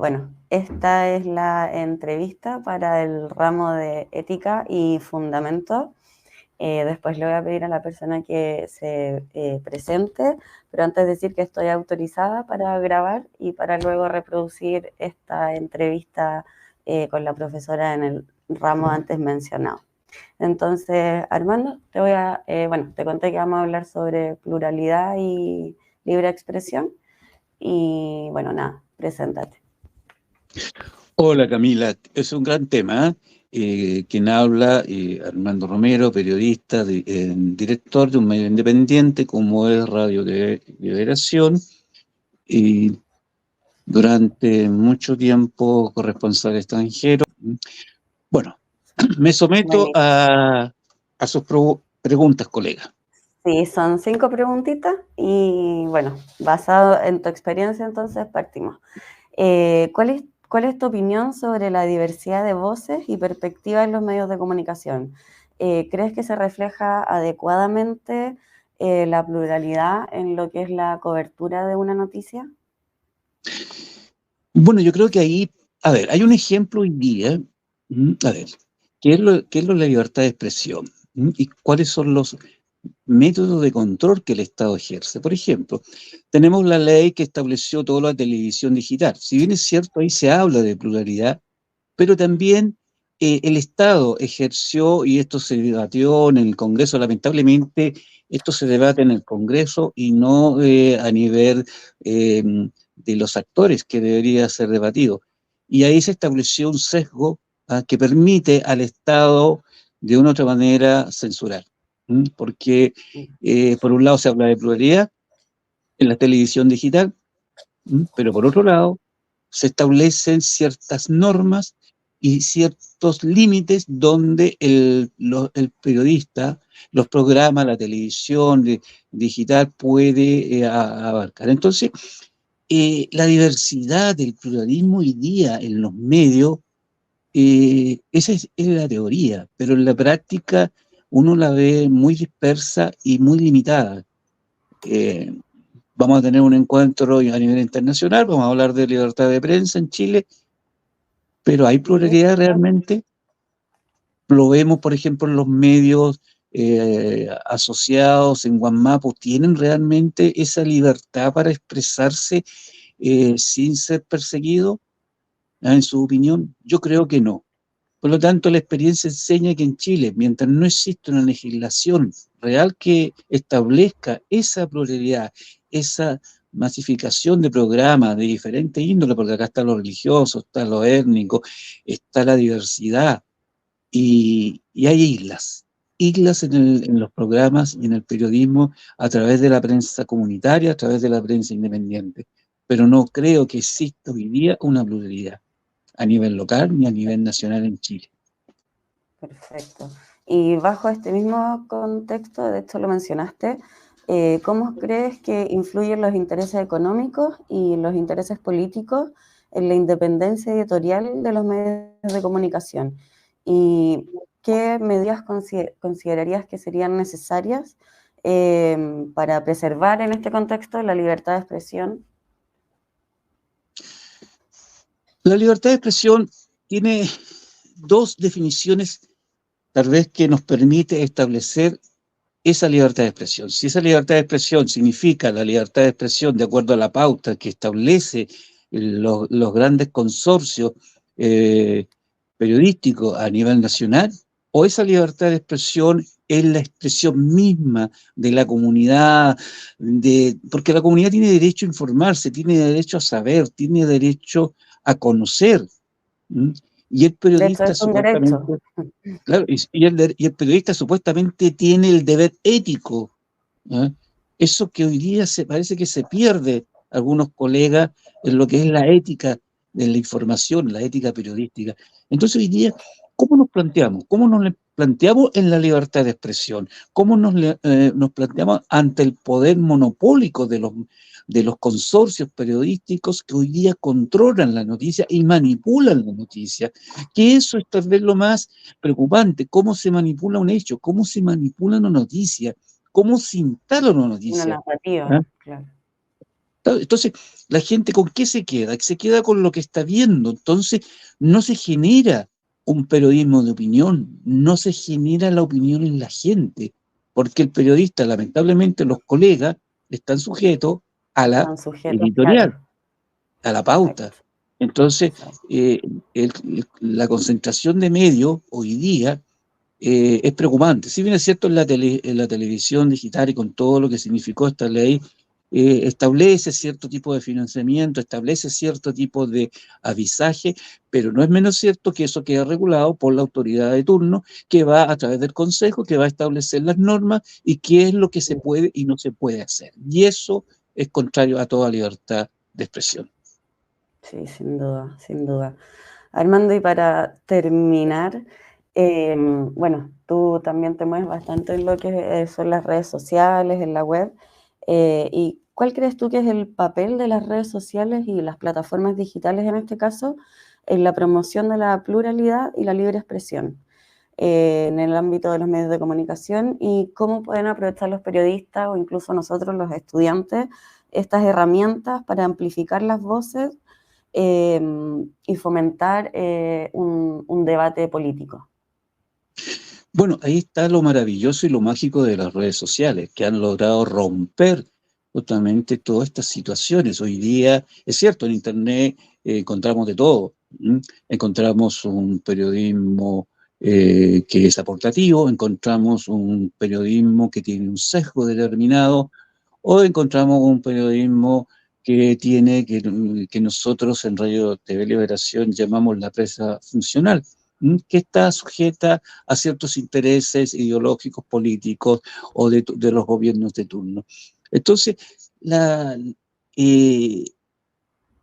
bueno, esta es la entrevista para el ramo de Ética y Fundamentos. Después le voy a pedir a la persona que se presente, pero antes decir que estoy autorizada para grabar y para luego reproducir esta entrevista con la profesora en el ramo antes mencionado. Entonces, Armando, te conté que vamos a hablar sobre pluralidad y libre expresión. Y bueno, nada, preséntate. Hola Camila, es un gran tema. Quien habla, Armando Romero, periodista, director de un medio independiente como es Radio de Liberación, y durante mucho tiempo corresponsal extranjero. Bueno, me someto Buenísimo. a sus preguntas, colega. Sí, son 5 preguntitas y bueno, basado en tu experiencia entonces partimos. ¿Cuál es tu opinión sobre la diversidad de voces y perspectivas en los medios de comunicación? ¿Crees que se refleja adecuadamente la pluralidad en lo que es la cobertura de una noticia? Bueno, yo creo que ahí, a ver, hay un ejemplo hoy día, a ver, qué es la libertad de expresión? ¿Y cuáles son los métodos de control que el Estado ejerce? Por ejemplo, tenemos la ley que estableció toda la televisión digital. Si bien es cierto, ahí se habla de pluralidad, pero también el Estado ejerció, y esto se debatió en el Congreso, lamentablemente, esto se debate en el Congreso y no a nivel de los actores, que debería ser debatido. Y ahí se estableció un sesgo que permite al Estado, de una u otra manera, censurar. Porque, por un lado, se habla de pluralidad en la televisión digital, pero por otro lado, se establecen ciertas normas y ciertos límites donde el periodista, los programas, la televisión digital puede abarcar. Entonces, la diversidad, el pluralismo hoy día en los medios, esa es la teoría, pero en la práctica uno la ve muy dispersa y muy limitada. Eh, Vamos a tener un encuentro a nivel internacional, vamos a hablar de libertad de prensa en Chile, pero ¿hay Sí, pluralidad realmente? Lo vemos, por ejemplo, en los medios asociados en Guamapu, ¿tienen realmente esa libertad para expresarse sin ser perseguidos? En su opinión, yo creo que no. Por lo tanto, la experiencia enseña que en Chile, mientras no existe una legislación real que establezca esa pluralidad, esa masificación de programas de diferentes índoles, porque acá está lo religioso, está lo étnico, está la diversidad, y hay islas en los programas y en el periodismo a través de la prensa comunitaria, a través de la prensa independiente. Pero no creo que exista hoy día una pluralidad a nivel local ni a nivel nacional en Chile. perfecto. Y bajo este mismo contexto, de hecho lo mencionaste, ¿cómo crees que influyen los intereses económicos y los intereses políticos en la independencia editorial de los medios de comunicación? ¿Y qué medidas considerarías que serían necesarias para preservar en este contexto la libertad de expresión? La libertad de expresión tiene dos definiciones, tal vez, que nos permite establecer esa libertad de expresión. Si esa libertad de expresión significa la libertad de expresión de acuerdo a la pauta que establece los grandes consorcios eh, periodísticos a nivel nacional, o esa libertad de expresión es la expresión misma de la comunidad, porque la comunidad tiene derecho a informarse, tiene derecho a saber, tiene derecho a conocer. ¿Mm? Y el De hecho, periodista es un derecho. supuestamente, claro, y el periodista supuestamente tiene el deber ético. ¿Eh? Eso que hoy día parece que se pierde algunos colegas en lo que es la ética de la información, la ética periodística. Entonces hoy día, ¿cómo nos planteamos? ¿Cómo nos planteamos en la libertad de expresión? ¿Cómo nos planteamos ante el poder monopólico de los consorcios periodísticos que hoy día controlan la noticia y manipulan la noticia? Que eso es tal vez lo más preocupante, cómo se manipula un hecho, cómo se manipula una noticia, cómo se instala una Una noticia. narrativa, ¿Ah? claro. Entonces, la gente ¿con qué se queda? Se queda con lo que está viendo. Entonces, no se genera un periodismo de opinión, no se genera la opinión en la gente, porque el periodista, lamentablemente, los colegas están sujetos a la Están sujetos, editorial, claro. a la pauta. Exacto, Entonces, exacto. la concentración de medios hoy día es preocupante. Si bien es cierto en la televisión digital y con todo lo que significó esta ley, establece cierto tipo de financiamiento, establece cierto tipo de avisaje, pero no es menos cierto que eso queda regulado por la autoridad de turno, que va a través del Consejo, que va a establecer las normas y qué es lo que se puede y no se puede hacer. Y eso es contrario a toda libertad de expresión. Sí, sin duda, sin duda. Armando, y para terminar, bueno, tú también te mueves bastante en lo que son las redes sociales, en la web. ¿Y cuál crees tú que es el papel de las redes sociales y las plataformas digitales en este caso en la promoción de la pluralidad y la libre expresión en el ámbito de los medios de comunicación y cómo pueden aprovechar los periodistas o incluso nosotros los estudiantes estas herramientas para amplificar las voces y fomentar un debate político? Bueno, ahí está lo maravilloso y lo mágico de las redes sociales, que han logrado romper justamente todas estas situaciones. Hoy día, es cierto, en Internet encontramos de todo. ¿M? Encontramos un periodismo que es aportativo, encontramos un periodismo que tiene un sesgo determinado, o encontramos un periodismo que tiene, que nosotros en Radio TV Liberación llamamos la prensa funcional, que está sujeta a ciertos intereses ideológicos, políticos o de los gobiernos de turno. Entonces, la, eh,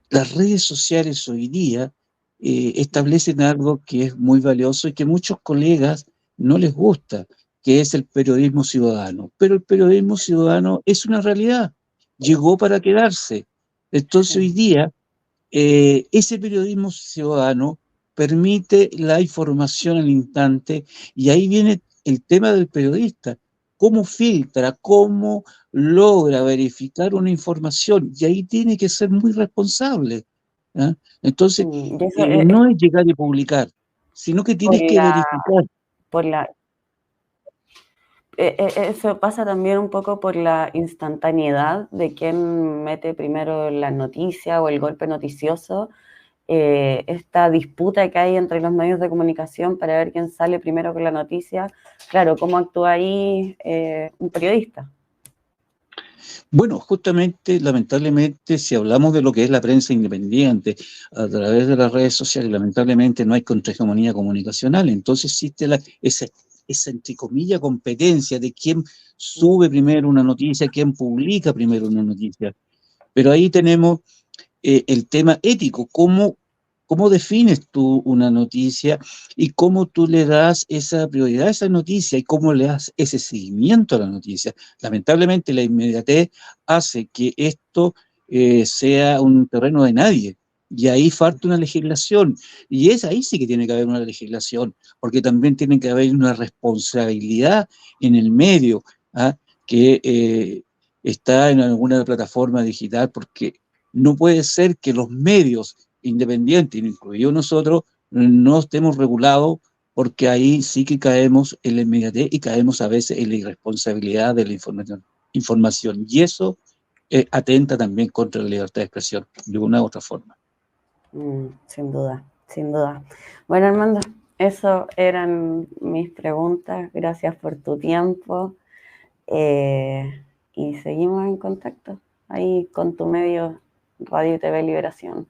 las redes sociales hoy día establecen algo que es muy valioso y que muchos colegas no les gusta, que es el periodismo ciudadano. Pero el periodismo ciudadano es una realidad, llegó para quedarse. Entonces hoy Sí. día ese periodismo ciudadano permite la información al instante y ahí viene el tema del periodista. ¿Cómo filtra? ¿Cómo logra verificar una información? Y ahí tiene que ser muy responsable. ¿Ah? Entonces, Y eso no es llegar y publicar, sino que por tienes que verificar. por la, eso pasa también un poco por la instantaneidad de quién mete primero la noticia o el golpe noticioso, esta disputa que hay entre los medios de comunicación para ver quién sale primero con la noticia. Claro, ¿cómo actúa ahí un periodista? Bueno, justamente, lamentablemente, si hablamos de lo que es la prensa independiente a través de las redes sociales, lamentablemente no hay contrahegemonía comunicacional. Entonces existe esa, entre comillas, competencia de quién sube primero una noticia, quién publica primero una noticia. Pero ahí tenemos el tema ético, cómo defines tú una noticia y cómo tú le das esa prioridad a esa noticia y cómo le das ese seguimiento a la noticia. Lamentablemente la inmediatez hace que esto sea un terreno de nadie. Y ahí falta una legislación. Y es ahí sí que tiene que haber una legislación, porque también tiene que haber una responsabilidad en el medio, ¿ah? Que está en alguna plataforma digital, porque no puede ser que los medios independientes, incluidos nosotros, no estemos regulados, porque ahí sí que caemos en la inmediatez y caemos a veces en la irresponsabilidad de la información. Y eso atenta también contra la libertad de expresión, de una u otra forma. Sin duda, sin duda. Bueno, Armando, eso eran mis preguntas. Gracias por tu tiempo. Y seguimos en contacto ahí con tu medio Radio y TV Liberación.